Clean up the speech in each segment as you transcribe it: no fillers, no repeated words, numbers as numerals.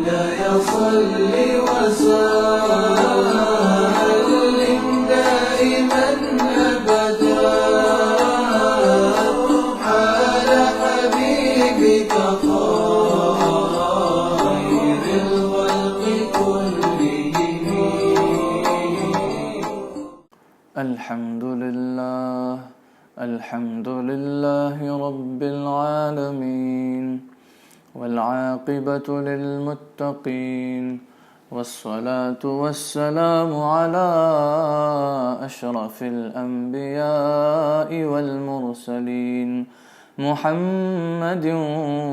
مولاي صل وسلم دائما أبدا على حبيبك خير الخلق كلهم. الحمد لله رب العالمين، والعاقبة للمتقين، والصلاة والسلام على أشرف الأنبياء والمرسلين محمد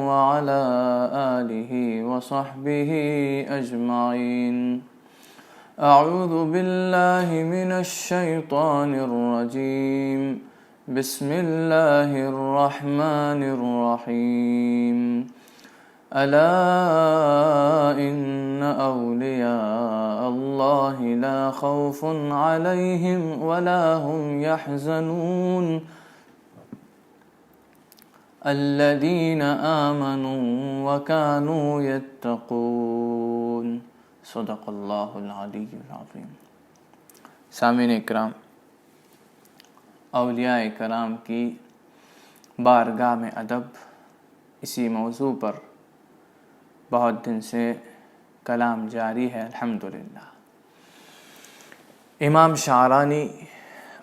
وعلى آله وصحبه أجمعين. أعوذ بالله من الشيطان الرجيم. بسم الله الرحمن الرحيم. ألا إن أولياء الله لا خوف عليهم ولا هم يحزنون الذين آمنوا وكانوا يتقون. صدق اللہ العلی العظیم. سامعین اکرام، اولیاء کرام کی بارگاہ میں ادب، اسی موضوع پر بہت دن سے کلام جاری ہے الحمدللہ. امام شعرانی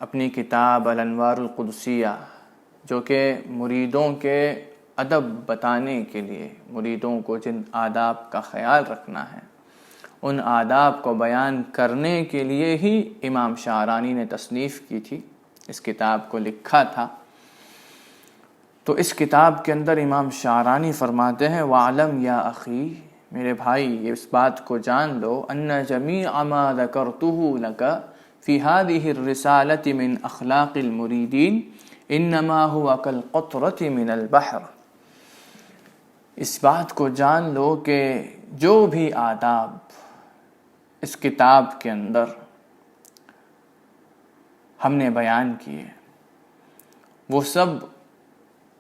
اپنی کتاب الانوار القدسیہ، جو کہ مریدوں کے ادب بتانے کے لیے، مریدوں کو جن آداب کا خیال رکھنا ہے ان آداب کو بیان کرنے کے لیے ہی امام شعرانی نے تصنیف کی تھی، اس کتاب کو لکھا تھا. تو اس کتاب کے اندر امام شعرانی فرماتے ہیں وَعْلَمْ يَا أَخِي، میرے بھائی یہ اس بات کو جان لو، أَنَّ جَمِيعَ مَا ذَكَرْتُهُ لَكَ فِي هَذِهِ الرِّسَالَةِ مِنْ أَخْلَاقِ الْمُرِيدِينَ إِنَّمَا هُوَ كَالْقَطْرَةِ مِنَ الْبَحْرِ. اس بات کو جان لو کہ جو بھی آداب اس کتاب کے اندر ہم نے بیان کیے وہ سب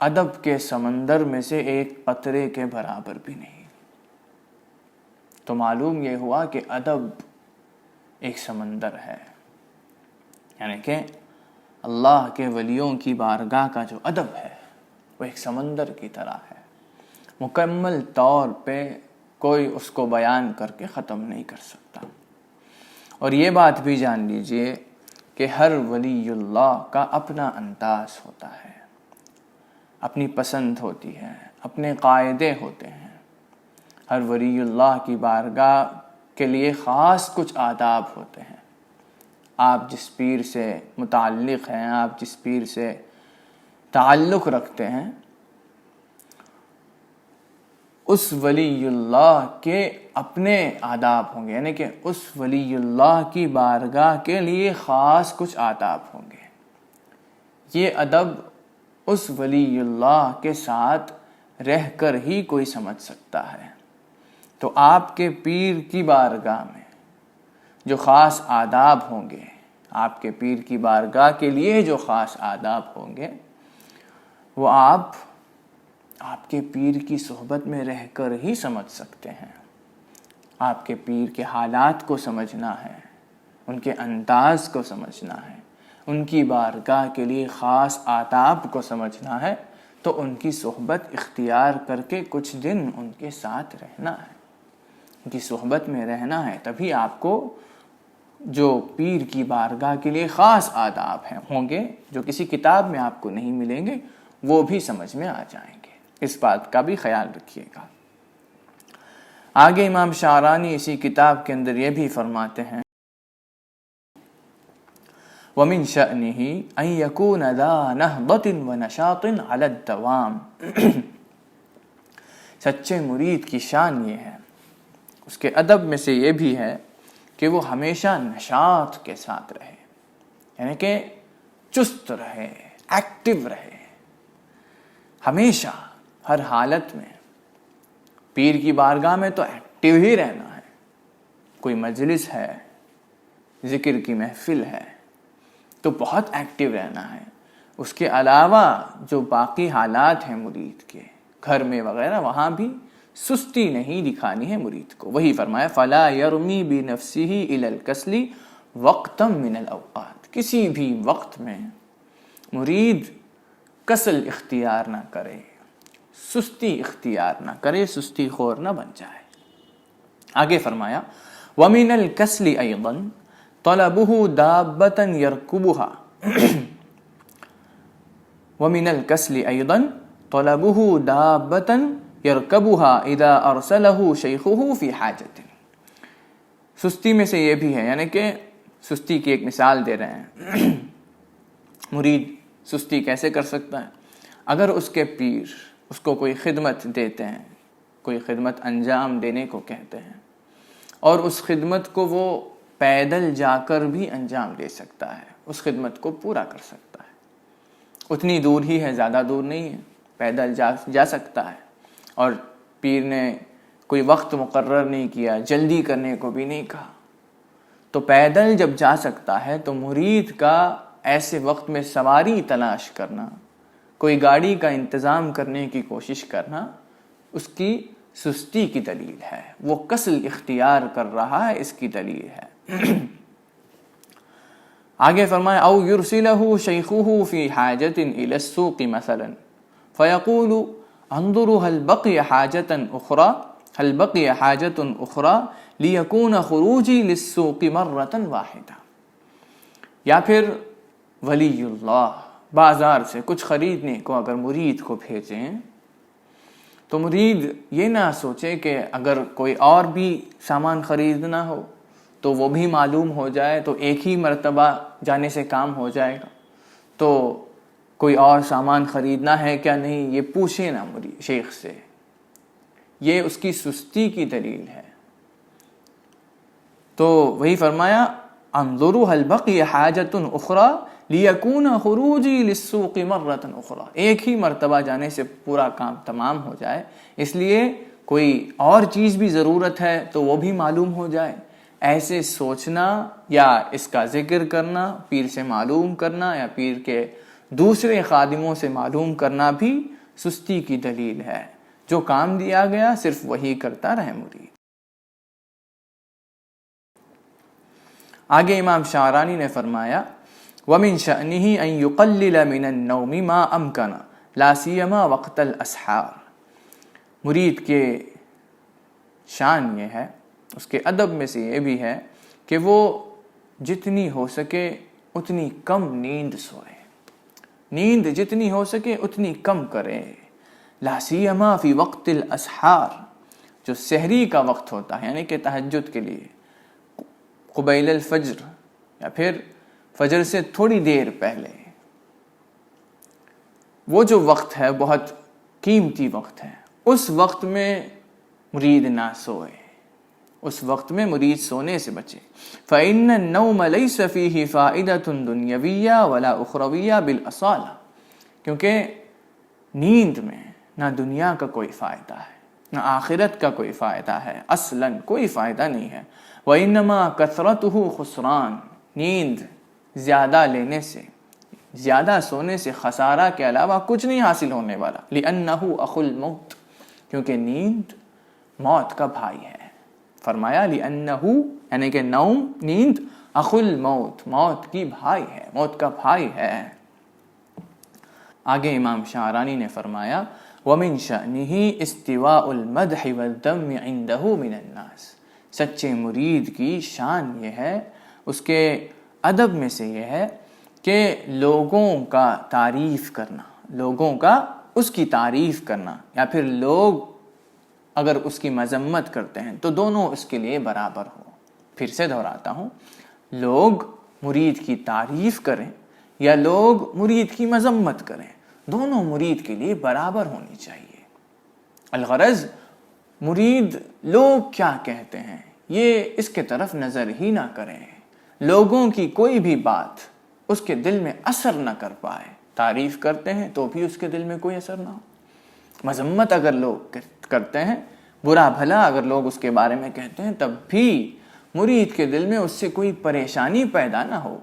ادب کے سمندر میں سے ایک قطرے کے برابر بھی نہیں. تو معلوم یہ ہوا کہ ادب ایک سمندر ہے، یعنی کہ اللہ کے ولیوں کی بارگاہ کا جو ادب ہے وہ ایک سمندر کی طرح ہے، مکمل طور پہ کوئی اس کو بیان کر کے ختم نہیں کر سکتا. اور یہ بات بھی جان لیجئے کہ ہر ولی اللہ کا اپنا انداز ہوتا ہے، اپنی پسند ہوتی ہے، اپنے قاعدے ہوتے ہیں. ہر ولی اللہ کی بارگاہ کے لیے خاص کچھ آداب ہوتے ہیں. آپ جس پیر سے متعلق ہیں، آپ جس پیر سے تعلق رکھتے ہیں، اس ولی اللہ کے اپنے آداب ہوں گے، یعنی کہ اس ولی اللہ کی بارگاہ کے لیے خاص کچھ آداب ہوں گے. یہ ادب اس ولی اللہ کے ساتھ رہ کر ہی کوئی سمجھ سکتا ہے. تو آپ کے پیر کی بارگاہ میں جو خاص آداب ہوں گے، آپ کے پیر کی بارگاہ کے لیے جو خاص آداب ہوں گے، وہ آپ کے پیر کی صحبت میں رہ کر ہی سمجھ سکتے ہیں. آپ کے پیر کے حالات کو سمجھنا ہے، ان کے انداز کو سمجھنا ہے، ان کی بارگاہ کے لیے خاص آداب کو سمجھنا ہے، تو ان کی صحبت اختیار کر کے کچھ دن ان کے ساتھ رہنا ہے، ان کی صحبت میں رہنا ہے. تبھی آپ کو جو پیر کی بارگاہ کے لیے خاص آداب ہوں گے، جو کسی کتاب میں آپ کو نہیں ملیں گے، وہ بھی سمجھ میں آ جائیں گے. اس بات کا بھی خیال رکھیے گا. آگے امام شعرانی اسی کتاب کے اندر یہ بھی فرماتے ہیں وَمِن شَأْنِهِ أَن يَكُونَ ذَا نَهْضَةٍ وَنَشَاطٍ عَلَى الدَّوَامِ. سچے مرید کی شان یہ ہے، اس کے ادب میں سے یہ بھی ہے کہ وہ ہمیشہ نشاط کے ساتھ رہے، یعنی کہ چست رہے، ایکٹیو رہے، ہمیشہ ہر حالت میں. پیر کی بارگاہ میں تو ایکٹیو ہی رہنا ہے. کوئی مجلس ہے، ذکر کی محفل ہے، تو بہت ایکٹیو رہنا ہے. اس کے علاوہ جو باقی حالات ہیں مرید کے، گھر میں وغیرہ، وہاں بھی سستی نہیں دکھانی ہے مرید کو. وہی فرمایا فلا یرمی بنفسہ الی الکسل وقتا من الاوقات. کسی بھی وقت میں مرید کسل اختیار نہ کرے, سستی اختیار نہ کرے, سستی خور نہ بن جائے. آگے فرمایا وَمِنَ الْكَسْلِ أَيْضًا طَلَبُهُ دَابَّةً يَرْكُبُهَا وَمِنَ الْكَسْلِ أَيْضًا طَلَبُهُ دَابَّةً يَرْكَبُهَا إِذَا أَرْسَلَهُ شَيْخُهُ فِي حَاجَةٍ. سستی میں سے یہ بھی ہے, یعنی کہ سستی کی ایک مثال دے رہے ہیں. مرید سستی کیسے کر سکتا ہے؟ اگر اس کے پیر اس کو کوئی خدمت دیتے ہیں, کوئی خدمت انجام دینے کو کہتے ہیں, اور اس خدمت کو وہ پیدل جا کر بھی انجام دے سکتا ہے, اس خدمت کو پورا کر سکتا ہے. اتنی دور ہی ہے, زیادہ دور نہیں ہے, پیدل جا سکتا ہے. اور پیر نے کوئی وقت مقرر نہیں کیا, جلدی کرنے کو بھی نہیں کہا, تو پیدل جب جا سکتا ہے تو مرید کا ایسے وقت میں سواری تلاش کرنا, کوئی گاڑی کا انتظام کرنے کی کوشش کرنا اس کی سستی کی دلیل ہے. وہ کسل اختیار کر رہا ہے, اس کی دلیل ہے. آگے فرمایا او یرسلہ شیخہ فی حاجۃ الی السوق مثلا فیقول انظر هل بقی حاجۃ اخری لیکون خروجی للسوق مرۃ واحدہ. یا پھر ولی اللہ بازار سے کچھ خریدنے کو اگر مرید کو بھیجیں تو مرید یہ نہ سوچے کہ اگر کوئی اور بھی سامان خریدنا ہو تو وہ بھی معلوم ہو جائے تو ایک ہی مرتبہ جانے سے کام ہو جائے گا, تو کوئی اور سامان خریدنا ہے کیا نہیں یہ پوچھے نہ مرید شیخ سے. یہ اس کی سستی کی دلیل ہے. تو وہی فرمایا انظروا هل بقی حاجۃ اخری لیکون خروجی للسوق مرۃ اخری, ایک ہی مرتبہ جانے سے پورا کام تمام ہو جائے, اس لیے کوئی اور چیز بھی ضرورت ہے تو وہ بھی معلوم ہو جائے. ایسے سوچنا یا اس کا ذکر کرنا, پیر سے معلوم کرنا یا پیر کے دوسرے خادموں سے معلوم کرنا بھی سستی کی دلیل ہے. جو کام دیا گیا صرف وہی کرتا رہے مرید. آگے امام شعرانی نے فرمایا وَمِن شَأْنِهِ أَن يُقَلِّلَ مِنَ النَّوْمِ مَا أَمْكَنَ لَا سِيَّمَا وَقْتَ الْأَسْحَارِ. مرید کے شان یہ ہے, اس کے ادب میں سے یہ بھی ہے کہ وہ جتنی ہو سکے اتنی کم نیند سوئے, نیند جتنی ہو سکے اتنی کم کرے. لا سیما فی وقت الاسحار, جو سحری کا وقت ہوتا ہے یعنی کہ تہجد کے لیے, قبیل الفجر یا پھر فجر سے تھوڑی دیر پہلے, وہ جو وقت ہے بہت قیمتی وقت ہے. اس وقت میں مرید نہ سوئے, اس وقت میں مرید سونے سے بچے. فَإِنَّ النَّوْمَ لَيْسَ فِيهِ فَائِدَةٌ دُنْيَوِيَّةٌ وَلَا أُخْرَوِيَّةٌ بِالْأَصَالَةِ, کیونکہ نیند میں نہ دنیا کا کوئی فائدہ ہے نہ آخرت کا کوئی فائدہ ہے, اصلاً کوئی فائدہ نہیں ہے. وَإِنَّمَا كَثْرَتُهُ خُسْرَانٌ, نیند زیادہ لینے سے, زیادہ سونے سے خسارہ کے علاوہ کچھ نہیں حاصل ہونے والا. لِأَنَّهُ أَخُو الْمَوْتِ, کیونکہ نیند موت کا بھائی ہے. فرمایا لِأَنَّهُ یعنی کہ نوم, نیند, اخو الموت, موت کی بھائی ہے, موت کا بھائی ہے. آگے امام شعرانی نے فرمایا وَمِن شَأْنِهِ اسْتِوَاءُ الْمَدْحِ وَالذَّمِّ عِنْدَهُ مِنَ النَّاسِ. سچے مرید کی شان یہ ہے, اس کے ادب میں سے یہ ہے کہ لوگوں کا تعریف کرنا, لوگوں کا اس کی تعریف کرنا, یا پھر لوگ اگر اس کی مذمت کرتے ہیں تو دونوں اس کے لیے برابر ہو. پھر سے دہراتا ہوں, لوگ مرید کی تعریف کریں یا لوگ مرید کی مذمت کریں, دونوں مرید کے لیے برابر ہونی چاہیے. الغرض مرید لوگ کیا کہتے ہیں یہ اس کے طرف نظر ہی نہ کریں, لوگوں کی کوئی بھی بات اس کے دل میں اثر نہ کر پائے. تعریف کرتے ہیں تو بھی اس کے دل میں کوئی اثر نہ ہو, مذمت اگر لوگ کرتے ہیں, برا بھلا اگر لوگ اس کے بارے میں کہتے ہیں, تب بھی مرید کے دل میں اس سے کوئی پریشانی پیدا نہ ہو.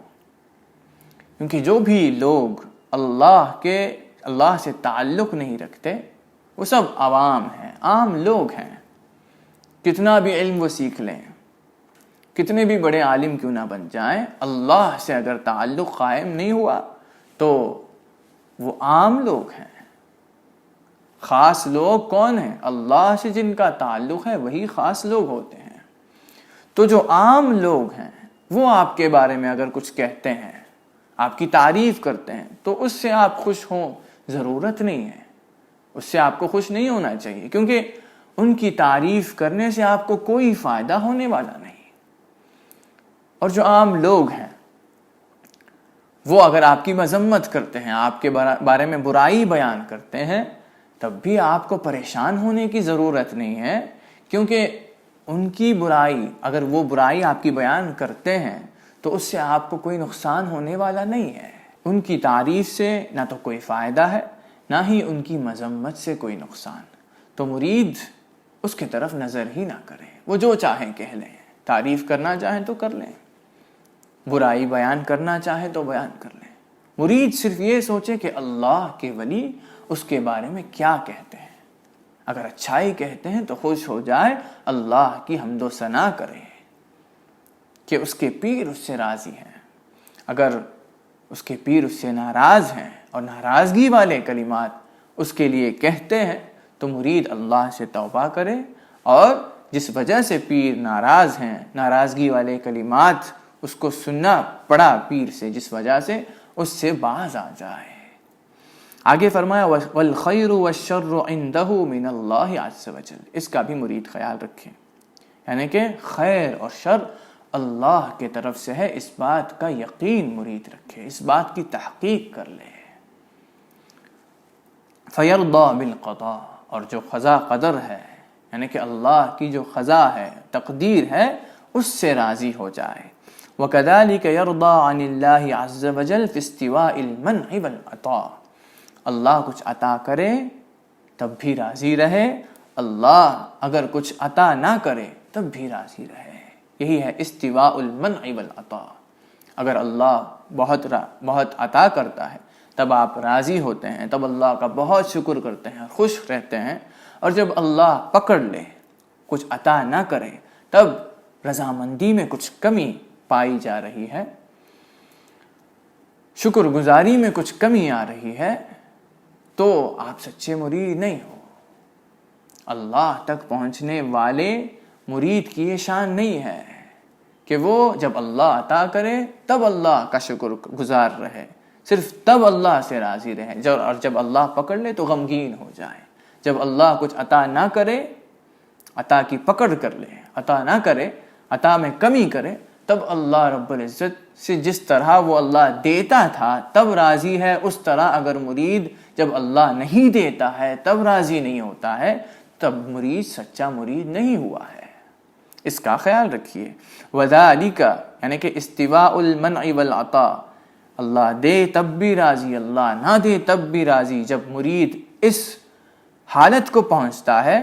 کیونکہ جو بھی لوگ اللہ سے تعلق نہیں رکھتے وہ سب عوام ہیں، عام لوگ ہیں، کتنا بھی علم وہ سیکھ لیں، کتنے بھی بڑے عالم کیوں نہ بن جائیں، اللہ سے اگر تعلق قائم نہیں ہوا تو وہ عام لوگ ہیں۔ خاص لوگ کون ہیں؟ اللہ سے جن کا تعلق ہے وہی خاص لوگ ہوتے ہیں۔ تو جو عام لوگ ہیں وہ آپ کے بارے میں اگر کچھ کہتے ہیں، آپ کی تعریف کرتے ہیں، تو اس سے آپ خوش ہوں، ضرورت نہیں ہے، اس سے آپ کو خوش نہیں ہونا چاہیے، کیونکہ ان کی تعریف کرنے سے آپ کو کوئی فائدہ ہونے والا نہیں۔ اور جو عام لوگ ہیں وہ اگر آپ کی مذمت کرتے ہیں، آپ کے بارے میں برائی بیان کرتے ہیں، تب بھی آپ کو پریشان ہونے کی ضرورت نہیں ہے، کیونکہ ان کی برائی، اگر وہ برائی آپ کی بیان کرتے ہیں تو اس سے آپ کو کوئی نقصان ہونے والا نہیں ہے۔ ان کی تعریف سے نہ تو کوئی فائدہ ہے، نہ ہی ان کی مذمت سے کوئی نقصان۔ تو مرید اس کی طرف نظر ہی نہ کریں، وہ جو چاہیں کہہ لیں، تعریف کرنا چاہیں تو کر لیں، برائی بیان کرنا چاہیں تو بیان کر لیں۔ مرید صرف یہ سوچے کہ اللہ کے ولی اس کے بارے میں کیا کہتے ہیں، اگر اچھائی کہتے ہیں تو خوش ہو جائے، اللہ کی حمد و ثنا کرے کہ اس کے پیر اس سے راضی ہیں۔ اگر اس کے پیر اس سے ناراض ہیں اور ناراضگی والے کلمات اس کے لیے کہتے ہیں تو مرید اللہ سے توبہ کرے، اور جس وجہ سے پیر ناراض ہیں، ناراضگی والے کلمات اس کو سننا پڑا پیر سے، جس وجہ سے اس سے باز آ جائے۔ آگے فرمایا والخیر والشر عنده من اللہ عز وجل، اس کا بھی مرید خیال رکھیں، یعنی کہ خیر اور شر اللہ کے طرف سے ہے، اس بات کا یقین مرید رکھے، اس بات کی تحقیق کر لے۔ فیرضی بالقضاء، اور جو قضا قدر ہے، یعنی کہ اللہ کی جو قضا ہے، تقدیر ہے، اس سے راضی ہو جائے۔ وَكَذَلِكَ يَرْضَى عَنِ اللَّهِ عَزَّ وَجَلَّ فِي اسْتِوَاءِ الْمَنْعِ وَالْعَطَاءِ، اللہ کچھ عطا کرے تب بھی راضی رہے، اللہ اگر کچھ عطا نہ کرے تب بھی راضی رہے۔ یہی ہے استواء المنع والعطاء۔ اگر اللہ بہت عطا کرتا ہے تب آپ راضی ہوتے ہیں، تب اللہ کا بہت شکر کرتے ہیں، خوش رہتے ہیں، اور جب اللہ پکڑ لے، کچھ عطا نہ کرے، تب رضامندی میں کچھ کمی پائی جا رہی ہے، شکر گزاری میں کچھ کمی آ رہی ہے، تو آپ سچے مرید نہیں ہو۔ اللہ تک پہنچنے والے مرید کی یہ شان نہیں ہے کہ وہ جب اللہ عطا کرے تب اللہ کا شکر گزار رہے، صرف تب اللہ سے راضی رہے، اور جب اللہ پکڑ لے تو غمگین ہو جائے۔ جب اللہ کچھ عطا نہ کرے، عطا کی پکڑ کر لے، عطا نہ کرے، عطا میں کمی کرے، تب اللہ رب العزت سے جس طرح وہ اللہ دیتا تھا تب راضی ہے، اس طرح اگر مرید جب اللہ نہیں دیتا ہے تب راضی نہیں ہوتا ہے، تب مرید سچا مرید نہیں ہوا ہے۔ اس کا خیال رکھیے۔ وَذَلِكَ، یعنی کہ استواء المنع والعطاء، اللہ دے تب بھی راضی، اللہ نہ دے تب بھی راضی، جب مرید اس حالت کو پہنچتا ہے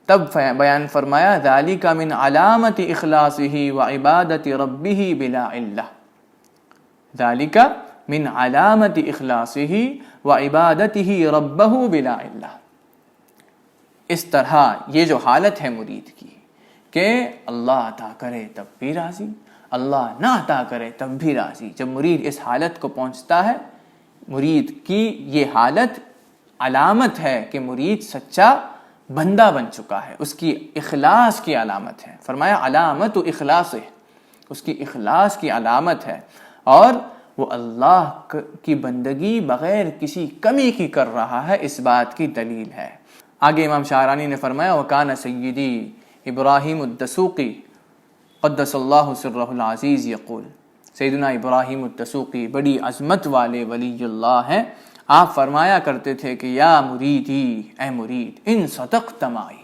تب بیان فرمایا ذَلِكَ مِنْ عَلَامَةِ إِخْلَاصِهِ وَعِبَادَةِ رَبِّهِ بِلَا عِلَّةٍ، ذَلِكَ مِنْ عَلَامَةِ إِخْلَاصِهِ وَعِبَادَتِهِ رَبَّهُ بِلَا عِلَّةٍ۔ اس طرح یہ جو حالت ہے مرید کی کہ اللہ عطا کرے تب بھی راضی، اللہ نہ عطا کرے تب بھی راضی، جب مرید اس حالت کو پہنچتا ہے، مرید کی یہ حالت علامت ہے کہ مرید سچا بندہ بن چکا ہے، اس کی اخلاص کی علامت ہے۔ فرمایا علامت و اخلاص، اس کی اخلاص کی علامت ہے، اور وہ اللہ کی بندگی بغیر کسی کمی کی کر رہا ہے، اس بات کی دلیل ہے۔ آگے امام شاعرانی نے فرمایا وَكَانَ سَيِّدِي ابراہیم الدسوقی قدس اللہ سرہ العزیز یقول، سیدنا ابراہیم الدسوقی بڑی عظمت والے ولی اللہ ہیں، آپ فرمایا کرتے تھے کہ یا مریدی، اے مرید، ان صدقت معی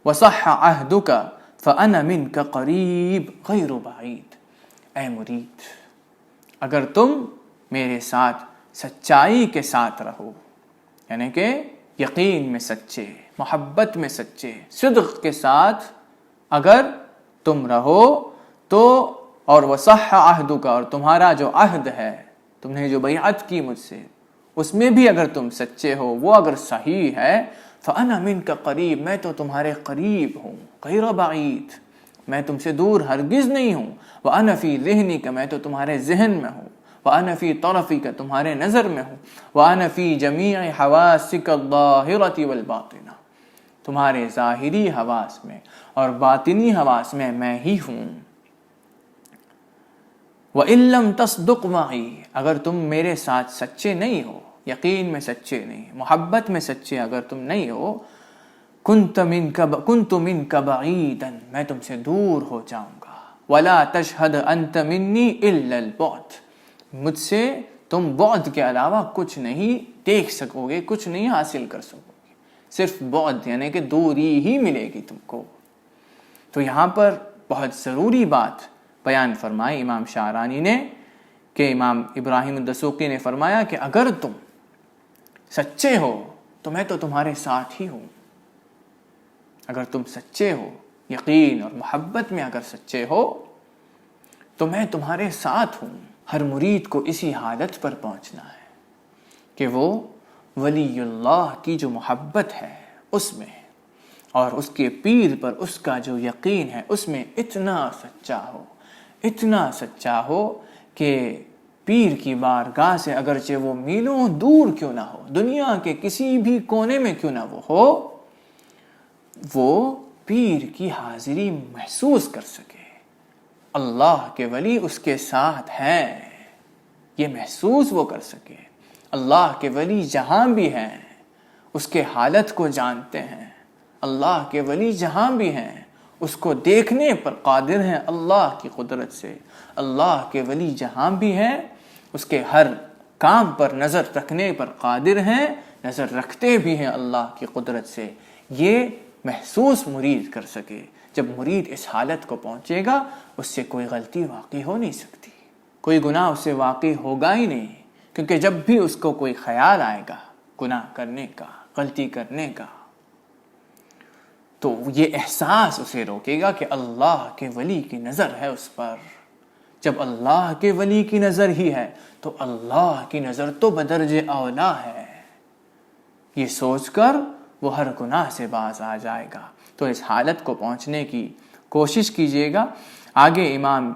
وصح عہدک فانا منک قریب غیر بعید، اے مرید اگر تم میرے ساتھ سچائی کے ساتھ رہو، یعنی کہ یقین میں سچے، محبت میں سچے، صدق کے ساتھ اگر تم رہو تو، اور وصح عہدک، اور تمہارا جو عہد ہے، تم نے جو بیعت کی مجھ سے، اس میں بھی اگر تم سچے ہو، وہ اگر صحیح ہے، فَأَنَا مِنْكَ قریب، میں تو تمہارے قریب ہوں، غیر بعید، میں تم سے دور ہرگز نہیں ہوں، وَأَنَا فِي ذِهْنِكَ، میں تو تمہارے ذہن میں ہوں، وَأَنَا فِي طَرَفِكَ، تمہارے نظر میں ہوں، وَأَنَا فِي جَمِيعِ حَوَاسِكَ الظَّاهِرَةِ وَالْبَاطِنَةِ، تمہارے ظاہری حواس میں اور باطنی حواس میں ہی ہوں۔ وَإِن لَّمْ تَصْدُقْ مَعِي، اگر تم میرے ساتھ سچے نہیں ہو، یقین میں سچے نہیں، محبت میں سچے اگر تم نہیں ہو، كُنْتُ مِنْكَ بَعِيدًا، میں تم سے دور ہو جاؤں گا، وَلَا تَشْهَدْ أَنْتَ مِنِّي إِلَّا الْبُعْدَ، مجھ سے تم بعد کے علاوہ کچھ نہیں دیکھ سکو گے، کچھ نہیں حاصل کر سکو گے، صرف بعد یعنی کہ دوری ہی ملے گی تم کو۔ تو یہاں پر بہت ضروری بات بیان فرمائی امام شعرانی نے کہ امام ابراہیم الدسوقی نے فرمایا کہ اگر تم سچے ہو تو میں تو تمہارے ساتھ ہی ہوں، اگر تم سچے ہو، یقین اور محبت میں اگر سچے ہو تو میں تمہارے ساتھ ہوں۔ ہر مرید کو اسی حالت پر پہنچنا ہے کہ وہ ولی اللہ کی جو محبت ہے اس میں اور اس کے پیر پر اس کا جو یقین ہے اس میں اتنا سچا ہو کہ پیر کی بارگاہ سے اگرچہ وہ میلوں دور کیوں نہ ہو، دنیا کے کسی بھی کونے میں کیوں نہ وہ ہو، وہ پیر کی حاضری محسوس کر سکے، اللہ کے ولی اس کے ساتھ ہیں، یہ محسوس وہ کر سکے۔ اللہ کے ولی جہاں بھی ہیں اس کے حالت کو جانتے ہیں، اللہ کے ولی جہاں بھی ہیں اس کو دیکھنے پر قادر ہیں اللہ کی قدرت سے، اللہ کے ولی جہاں بھی ہیں اس کے ہر کام پر نظر رکھنے پر قادر ہیں، نظر رکھتے بھی ہیں اللہ کی قدرت سے۔ یہ محسوس مرید کر سکے، جب مرید اس حالت کو پہنچے گا اس سے کوئی غلطی واقع ہو نہیں سکتی، کوئی گناہ اس سے واقع ہوگا ہی نہیں، کیونکہ جب بھی اس کو کوئی خیال آئے گا گناہ کرنے کا، غلطی کرنے کا، تو یہ احساس اسے روکے گا کہ اللہ کے ولی کی نظر ہے اس پر۔ جب اللہ کے ولی کی نظر ہی ہے تو اللہ کی نظر تو بدرج اولا ہے، یہ سوچ کر وہ ہر گناہ سے باز آ جائے گا۔ تو اس حالت کو پہنچنے کی کوشش کیجیے گا۔ آگے امام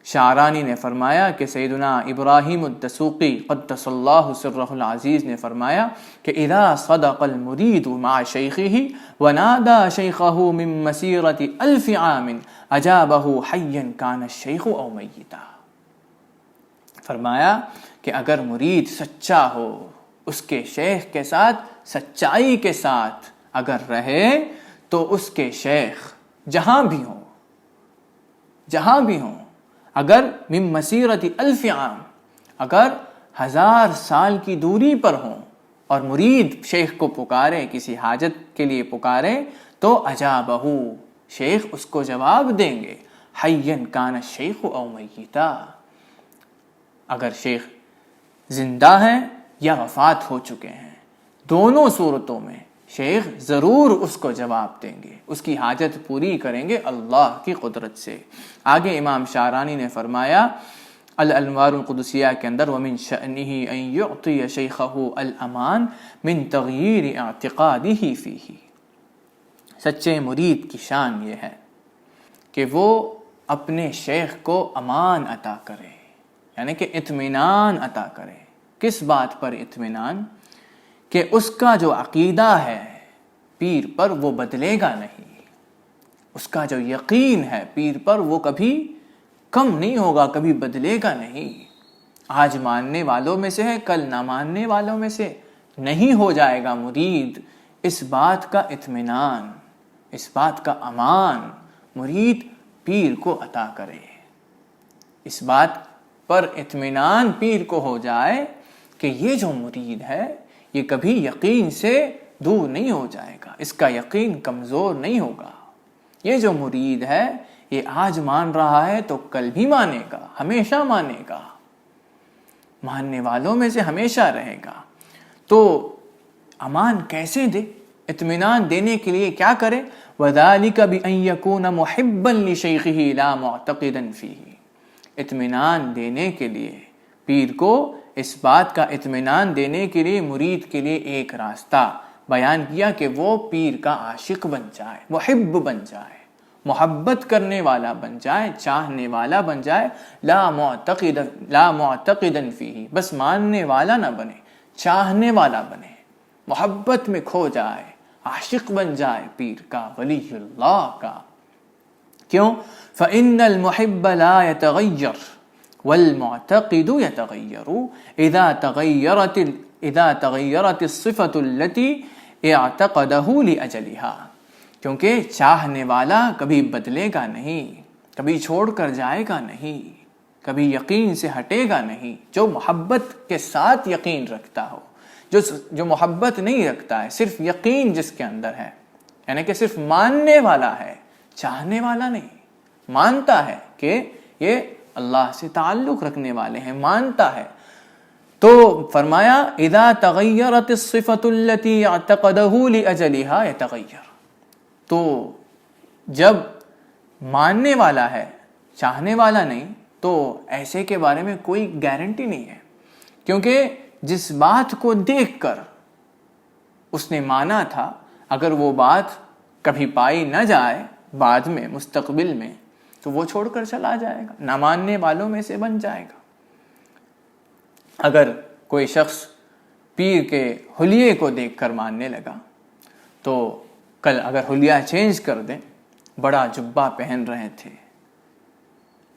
شعرانی نے فرمایا کہ سیدنا ابراہیم الدسوقی قدس اللہ سرہ العزیز نے فرمایا کہ اذا صدق المرید مع شیخہ ونادى شیخہ من مسیرۃ 1000 عام اجابہ حیا کان الشیخ او میتا، فرمایا کہ اگر مرید سچا ہو، اس کے شیخ کے ساتھ سچائی کے ساتھ اگر رہے تو اس کے شیخ جہاں بھی ہوں، اگر من مسیرۃ 1000 عام، اگر 1000 سال کی دوری پر ہوں اور مرید شیخ کو پکارے، کسی حاجت کے لیے پکارے تو اجابہ، شیخ اس کو جواب دیں گے، حیا کان الشیخ او میتا، اگر شیخ زندہ ہیں یا وفات ہو چکے ہیں، دونوں صورتوں میں شیخ ضرور اس کو جواب دیں گے، اس کی حاجت پوری کریں گے اللہ کی قدرت سے۔ آگے امام شعرانی نے فرمایا الانوار القدسیہ کے اندر ومن شأنہ ان یعطی شیخہ الامان من تغییر اعتقادہ فیہ، سچے مرید کی شان یہ ہے کہ وہ اپنے شیخ کو امان عطا کرے، یعنی کہ اطمینان عطا کرے۔ کس بات پر اطمینان؟ کہ اس کا جو عقیدہ ہے پیر پر وہ بدلے گا نہیں، اس کا جو یقین ہے پیر پر وہ کبھی کم نہیں ہوگا، کبھی بدلے گا نہیں۔ آج ماننے والوں میں سے ہے، کل نہ ماننے والوں میں سے نہیں ہو جائے گا مرید۔ اس بات کا اطمینان، اس بات کا امان مرید پیر کو عطا کرے، اس بات پر اطمینان پیر کو ہو جائے کہ یہ جو مرید ہے یہ کبھی یقین سے دور نہیں ہو جائے گا، اس کا یقین کمزور نہیں ہوگا۔ یہ جو مرید ہے یہ آج مان رہا ہے تو کل بھی مانے گا، ہمیشہ مانے گا، ماننے والوں میں سے ہمیشہ رہے گا۔ تو امان کیسے دے؟ اطمینان دینے کے لیے کیا کرے؟ وَذَلِكَ بِأَن يَكُونَ مُحِبًّا لِشَيْخِهِ لَا مُعْتَقِدًا فِيهِ، اطمینان دینے کے لیے پیر کو اس بات کا اطمینان دینے کے لیے مرید کے لیے ایک راستہ بیان کیا کہ وہ پیر کا عاشق بن جائے، محب بن جائے، محبت کرنے والا بن جائے، چاہنے والا بن جائے، لا معتقدا فیہ، بس ماننے والا نہ بنے، چاہنے والا بنے، محبت میں کھو جائے، عاشق بن جائے پیر کا، ولی اللہ کا۔ کیوں؟ فإن المحب لا يتغير والمعتقد يتغير إذا تغيرت الصفة التي اعتقده لأجلها، کیونکہ چاہنے والا کبھی بدلے گا نہیں، کبھی چھوڑ کر جائے گا نہیں، کبھی یقین سے ہٹے گا نہیں۔ جو محبت کے ساتھ یقین رکھتا ہو، جو محبت نہیں رکھتا ہے، صرف یقین جس کے اندر ہے، یعنی کہ صرف ماننے والا ہے، چاہنے والا نہیں، مانتا ہے کہ یہ اللہ سے تعلق رکھنے والے ہیں، مانتا ہے، تو فرمایا اذا تغیرت الصفۃ التي اعتقده لاجلها يتغیر، تو جب ماننے والا ہے، چاہنے والا نہیں، تو ایسے کے بارے میں کوئی گارنٹی نہیں ہے، کیونکہ جس بات کو دیکھ کر اس نے مانا تھا، اگر وہ بات کبھی پائی نہ جائے بعد میں، مستقبل میں، تو وہ چھوڑ کر چلا جائے گا، نہ ماننے والوں میں سے بن جائے گا۔ اگر کوئی شخص پیر کے حلیے کو دیکھ کر ماننے لگا، تو کل اگر حلیہ چینج کر دیں، بڑا جبہ پہن رہے تھے،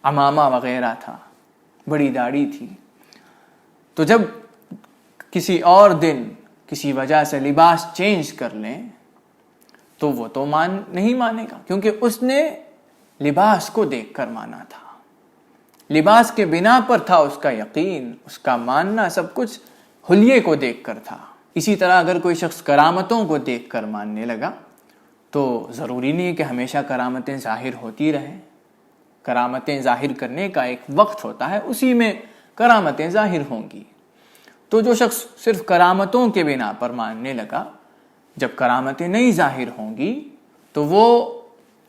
عمامہ وغیرہ تھا، بڑی داڑھی تھی، تو جب کسی اور دن کسی وجہ سے لباس چینج کر لیں تو وہ تو نہیں مانے گا، کیونکہ اس نے لباس کو دیکھ کر مانا تھا، لباس کے بنا پر تھا اس کا یقین، اس کا ماننا سب کچھ حلیے کو دیکھ کر تھا۔ اسی طرح اگر کوئی شخص کرامتوں کو دیکھ کر ماننے لگا تو ضروری نہیں ہے کہ ہمیشہ کرامتیں ظاہر ہوتی رہیں، کرامتیں ظاہر کرنے کا ایک وقت ہوتا ہے، اسی میں کرامتیں ظاہر ہوں گی۔ تو جو شخص صرف کرامتوں کے بنا پر ماننے لگا، جب کرامتیں نہیں ظاہر ہوں گی تو وہ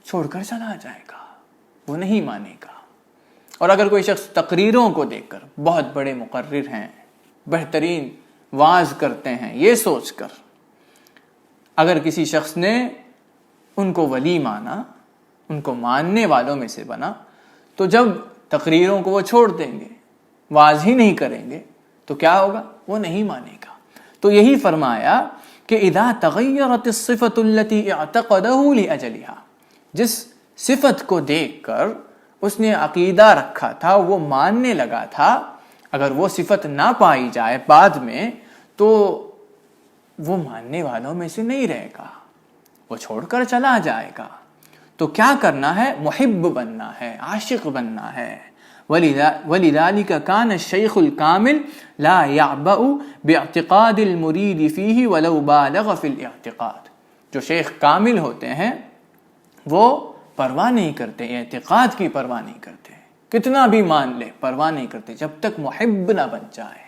چھوڑ کر چلا جائے گا، وہ نہیں مانے گا۔ اور اگر کوئی شخص تقریروں کو دیکھ کر، بہت بڑے مقرر ہیں، بہترین واعظ کرتے ہیں، یہ سوچ کر اگر کسی شخص نے ان کو ولی مانا، ان کو ماننے والوں میں سے بنا، تو جب تقریروں کو وہ چھوڑ دیں گے، واعظ ہی نہیں کریں گے، تو کیا ہوگا؟ وہ نہیں مانے گا۔ تو یہی فرمایا کہ اذا تغیرت الصفۃ التي اعتقده لاجلها، جس صفت کو دیکھ کر اس نے عقیدہ رکھا تھا، وہ ماننے لگا تھا، اگر وہ صفت نہ پائی جائے بعد میں تو وہ ماننے والوں میں سے نہیں رہے گا، وہ چھوڑ کر چلا جائے گا۔ تو کیا کرنا ہے؟ محب بننا ہے، عاشق بننا ہے۔ وَلِذَلِكَ كَانَ الشَّيْخُ الْكَامِلُ لَا يَعْبَأُ بِاعْتِقَادِ الْمُرِيدِ فِيهِ وَلَوْ بَالَغَ فِي الْاعْتِقَادِ، جو شیخ کامل ہوتے ہیں وہ پرواہ نہیں کرتے، اعتقاد کی پرواہ نہیں کرتے، کتنا بھی مان لے پرواہ نہیں کرتے، جب تک محب نہ بن جائے۔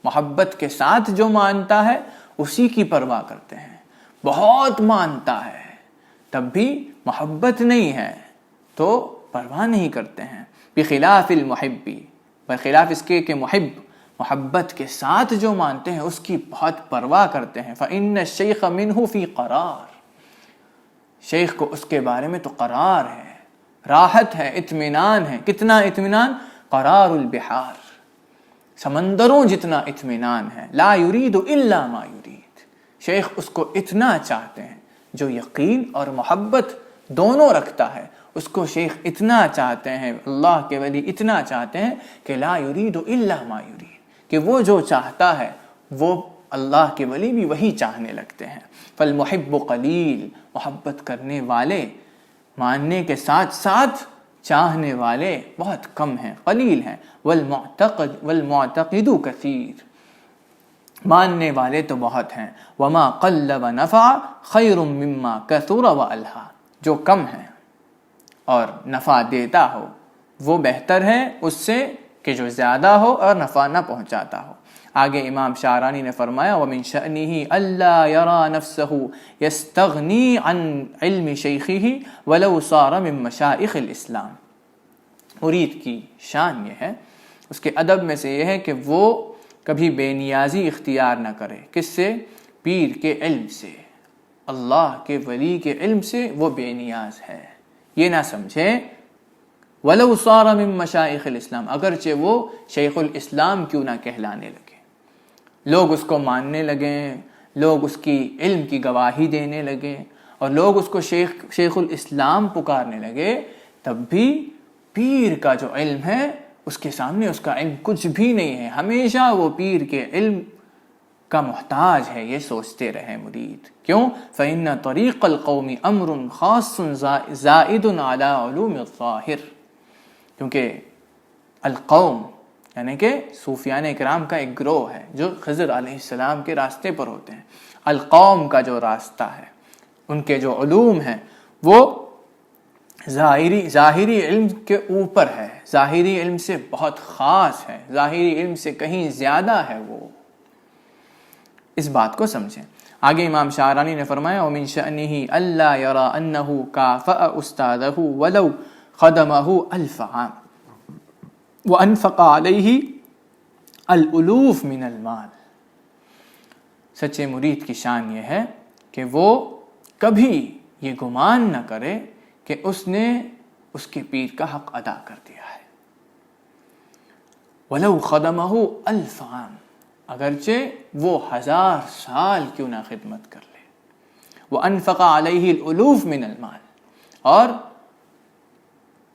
محبت کے ساتھ جو مانتا ہے اسی کی پرواہ کرتے ہیں، بہت مانتا ہے تب بھی محبت نہیں ہے تو پرواہ نہیں کرتے ہیں۔ بخلاف المحبی، بخلاف اس کے کہ محبت کے ساتھ جو مانتے ہیں اس کی بہت پرواہ کرتے ہیں۔ فإن الشیخ منہ فی قرار، شیخ کو اس کے بارے میں تو قرار ہے، راحت ہے، اطمینان ہے۔ کتنا اطمینان؟ قرار البحار، سمندروں جتنا اطمینان ہے۔ لا یرید الا ما یرید، شیخ اس کو اتنا چاہتے ہیں، جو یقین اور محبت دونوں رکھتا ہے اس کو شیخ اتنا چاہتے ہیں، اللہ کے ولی اتنا چاہتے ہیں کہ لا یرید الا ما یرید، کہ وہ جو چاہتا ہے وہ اللہ کے ولی بھی وہی چاہنے لگتے ہیں۔ فالمحب قلیل، محبت کرنے والے، ماننے کے ساتھ ساتھ چاہنے والے بہت کم ہیں، قلیل ہیں۔ والمعتقد کثیر، ماننے والے تو بہت ہیں۔ وما قل ونفع خیر مما کثر والہا، جو کم ہے اور نفع دیتا ہو وہ بہتر ہے اس سے کہ جو زیادہ ہو اور نفع نہ پہنچاتا ہو۔ آگے امام شعرانی نے فرمایا وَمِن شَأْنِهِ أَلَّا يَرَى نَفْسَهُ يَسْتَغْنِي عَنْ عِلْمِ شَيْخِهِ وَلَوْ صَارَ مِن مَشَائِخِ الْإِسْلَام، مرید کی شان یہ ہے، اس کے ادب میں سے یہ ہے کہ وہ کبھی بے نیازی اختیار نہ کرے، کس سے؟ پیر کے علم سے، اللہ کے ولی کے علم سے وہ بے نیاز ہے۔ یہ نہ سمجھیں وَلَوْ صَارَ مِن مَشَائِخِ الْإِسْلَام، اگرچہ وہ شیخ الاسلام کیوں نہ کہلانے لگے، لوگ اس کو ماننے لگیں، لوگ اس کی علم کی گواہی دینے لگے اور لوگ اس کو شیخ الاسلام پکارنے لگے، تب بھی پیر کا جو علم ہے اس کے سامنے اس کا علم کچھ بھی نہیں ہے، ہمیشہ وہ پیر کے علم کا محتاج ہے۔ یہ سوچتے رہے مرید، کیوں؟ فَإِنَّ طَرِيقَ الْقَوْمِ أَمْرٌ خَاصٌ زَائِدٌ عَلَىٰ عُلُومِ الظَّاهِرِ، کیونکہ القوم یعنی کہ صوفیان اکرام کا ایک گروہ ہے جو خضر علیہ السلام کے راستے پر ہوتے ہیں۔ القوم کا جو راستہ ہے، ان کے جو علوم ہیں وہ ظاہری علم کے اوپر ہے، ظاہری علم سے بہت خاص ہے، ظاہری علم سے کہیں زیادہ ہے وہ۔ اس بات کو سمجھیں۔ آگے امام شاعرانی نے فرمایا وَمِن شَأْنِهِ أَلَّا يَرَى أَنَّهُ كَافَأَ أُسْتَاذَهُ وَلَوْ خَدَمَهُ أَلْفَ عَامٍ وَأَنفَقَ عَلَيْهِ الْأُلُوفَ مِنَ الْمَالِ۔ سچے مرید کی شان یہ ہے کہ وہ کبھی یہ گمان نہ کرے کہ اس نے اس کے پیر کا حق ادا کر دیا ہے۔ وَلَوْ خَدَمَهُ أَلْفَ عَامٍ، اگرچہ وہ 1000 سال کیوں نہ خدمت کر لے۔ وَأَنفَقَ عَلَيْهِ الْأُلُوفَ مِنَ الْمَالِ، اور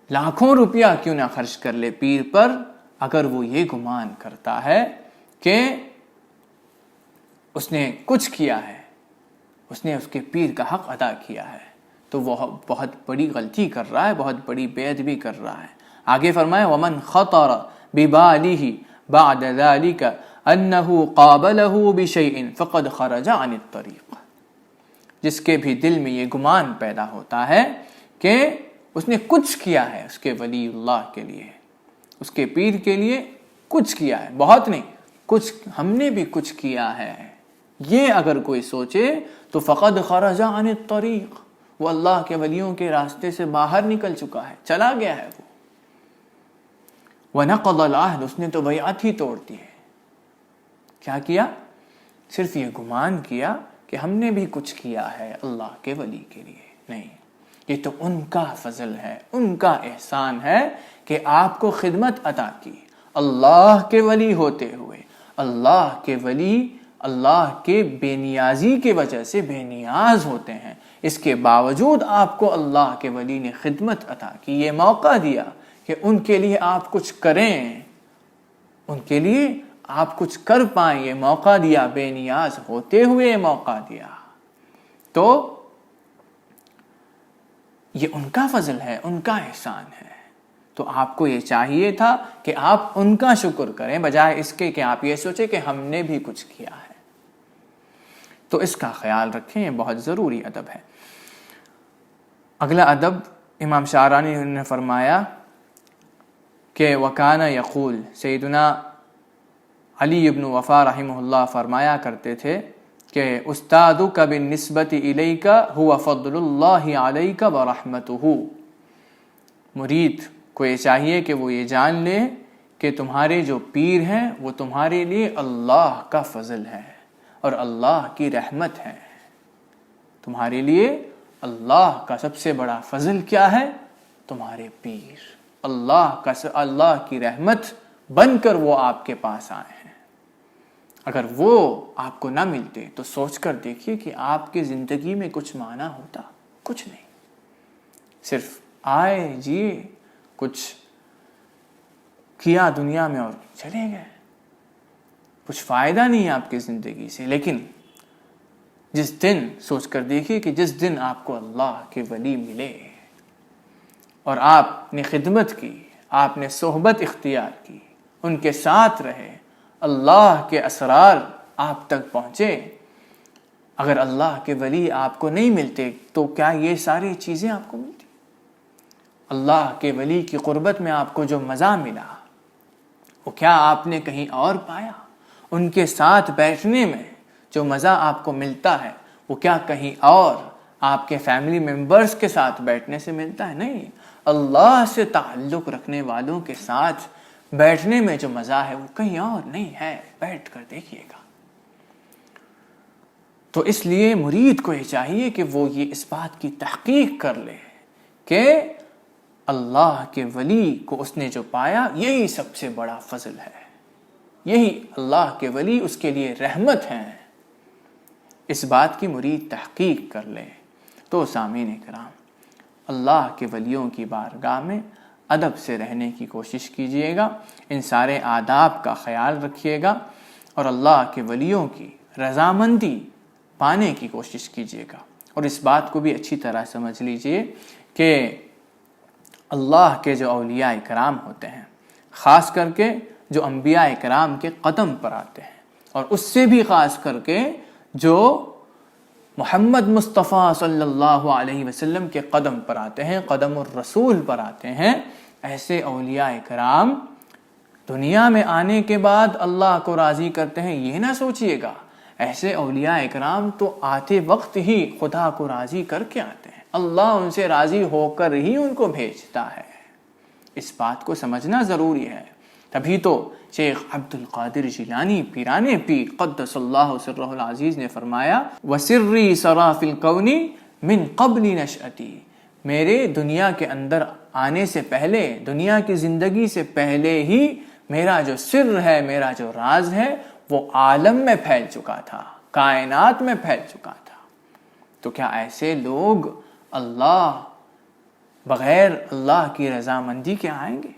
لاکھوں روپیہ کیوں نہ خرچ کر لے پیر پر، اگر وہ یہ گمان کرتا ہے کہ اس نے کچھ کیا ہے، اس نے اس کے پیر کا حق ادا کیا ہے، تو وہ بہت بڑی غلطی کر رہا ہے، بہت بڑی بے ادبی کر رہا ہے۔ آگے فرمایا وَمَنْ خَطَرَ بِبَالِهِ بَعْدَ ذَلِكَ أَنَّهُ قَابَلَهُ بِشَيْءٍ فَقَدْ خَرَجَ عَنِ الطَّرِيقِ، جس کے بھی دل میں یہ گمان پیدا ہوتا ہے کہ اس نے کچھ کیا ہے اس کے ولی اللہ کے لیے، اس کے پیر کے لیے کچھ کیا ہے، بہت نہیں، کچھ، ہم نے بھی کچھ کیا ہے، یہ اگر کوئی سوچے تو فقد خرج عن الطریق، وہ اللہ کے ولیوں کے راستے سے باہر نکل چکا ہے، چلا گیا ہے وہ۔ وَنَقَضَ الْعَهْدَ، اس نے تو بیعت ہی توڑ دی ہے۔ کیا کیا؟ صرف یہ گمان کیا کہ ہم نے بھی کچھ کیا ہے اللہ کے ولی کے لیے، نہیں، یہ تو ان کا فضل ہے، ان کا احسان ہے کہ آپ کو خدمت عطا کی۔ اللہ کے ولی ہوتے ہوئے، اللہ کے ولی اللہ کے بے نیازی کی وجہ سے بے نیاز ہوتے ہیں، اس کے باوجود آپ کو اللہ کے ولی نے خدمت عطا کی، یہ موقع دیا کہ ان کے لیے آپ کچھ کریں، ان کے لیے آپ کچھ کر پائیں، یہ موقع دیا، بے نیاز ہوتے ہوئے موقع دیا، تو یہ ان کا فضل ہے، ان کا احسان ہے۔ تو آپ کو یہ چاہیے تھا کہ آپ ان کا شکر کریں، بجائے اس کے کہ آپ یہ سوچیں کہ ہم نے بھی کچھ کیا ہے۔ تو اس کا خیال رکھیں، یہ بہت ضروری ادب ہے۔ اگلا ادب امام شاعرانی نے فرمایا کہ وَكَانَ يَقُول، سیدنا علی ابن وفا رحمہ اللہ فرمایا کرتے تھے کہ استادک بالنسبت الیک هو فضل اللہ علیک ورحمتہ، مرید کو یہ چاہیے کہ وہ یہ جان لے کہ تمہارے جو پیر ہیں وہ تمہارے لیے اللہ کا فضل ہے اور اللہ کی رحمت ہے۔ تمہارے لیے اللہ کا سب سے بڑا فضل کیا ہے؟ تمہارے پیر، اللہ کی رحمت بن کر وہ آپ کے پاس آئے ہیں۔ اگر وہ آپ کو نہ ملتے تو سوچ کر دیکھیے کہ آپ کی زندگی میں کچھ معنی ہوتا؟ کچھ نہیں، صرف آئے جیے، کچھ کیا دنیا میں اور چلے گئے، کچھ فائدہ نہیں آپ کی زندگی سے۔ لیکن جس دن سوچ کر دیکھیے کہ جس دن آپ کو اللہ کے ولی ملے اور آپ نے خدمت کی، آپ نے صحبت اختیار کی، ان کے ساتھ رہے، اللہ کے اسرار آپ تک پہنچے، اگر اللہ کے ولی آپ کو نہیں ملتے تو کیا یہ ساری چیزیں آپ کو ملتی؟ اللہ کے ولی کی قربت میں آپ کو جو مزہ ملا وہ کیا آپ نے کہیں اور پایا؟ ان کے ساتھ بیٹھنے میں جو مزہ آپ کو ملتا ہے وہ کیا کہیں اور آپ کے فیملی ممبرز کے ساتھ بیٹھنے سے ملتا ہے؟ نہیں، اللہ سے تعلق رکھنے والوں کے ساتھ بیٹھنے میں جو مزہ ہے وہ کہیں اور نہیں ہے، بیٹھ کر دیکھیے گا۔ تو اس لیے مرید کو یہ چاہیے کہ وہ یہ اس بات کی تحقیق کر لے کہ اللہ کے ولی کو اس نے جو پایا یہی سب سے بڑا فضل ہے، یہی اللہ کے ولی اس کے لیے رحمت ہیں، اس بات کی مرید تحقیق کر لے۔ تو سامعین کرام، اللہ کے ولیوں کی بارگاہ میں ادب سے رہنے کی کوشش کیجیے گا، ان سارے آداب کا خیال رکھیے گا اور اللہ کے ولیوں کی رضامندی پانے کی کوشش کیجیے گا۔ اور اس بات کو بھی اچھی طرح سمجھ لیجئے کہ اللہ کے جو اولیاء کرام ہوتے ہیں، خاص کر کے جو انبیاء کرام کے قدم پر آتے ہیں، اور اس سے بھی خاص کر کے جو محمد مصطفیٰ صلی اللہ علیہ وسلم کے قدم پر آتے ہیں، قدم الرسول پر آتے ہیں، ایسے اولیاء کرام دنیا میں آنے کے بعد اللہ کو راضی کرتے ہیں، یہ نہ سوچئے گا۔ ایسے اولیاء کرام تو آتے وقت ہی خدا کو راضی کر کے آتے ہیں، اللہ ان سے راضی ہو کر ہی ان کو بھیجتا ہے۔ اس بات کو سمجھنا ضروری ہے۔ تبھی تو شیخ عبد القادر جیلانی پیران پیر قدس اللہ سرہ العزیز نے فرمایا وَسِرِّي سَرَا فِي الْكَوْنِ مِن قَبْلِ نَشْأَتِي، میرے دنیا کے اندر آنے سے پہلے، دنیا کی زندگی سے پہلے ہی میرا جو سر ہے، میرا جو راز ہے، وہ عالم میں پھیل چکا تھا، کائنات میں پھیل چکا تھا۔ تو کیا ایسے لوگ اللہ بغیر اللہ کی رضامندی کے آئیں گے؟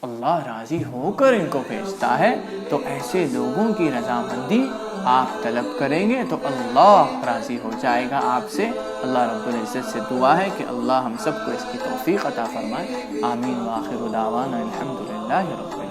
اللہ راضی ہو کر ان کو بھیجتا ہے، تو ایسے لوگوں کی رضامندی آپ طلب کریں گے تو اللہ راضی ہو جائے گا آپ سے۔ اللہ رب العزت سے دعا ہے کہ اللہ ہم سب کو اس کی توفیق عطا فرمائے۔ آمین وآخر دعوانا الحمدللہ رب العالمین۔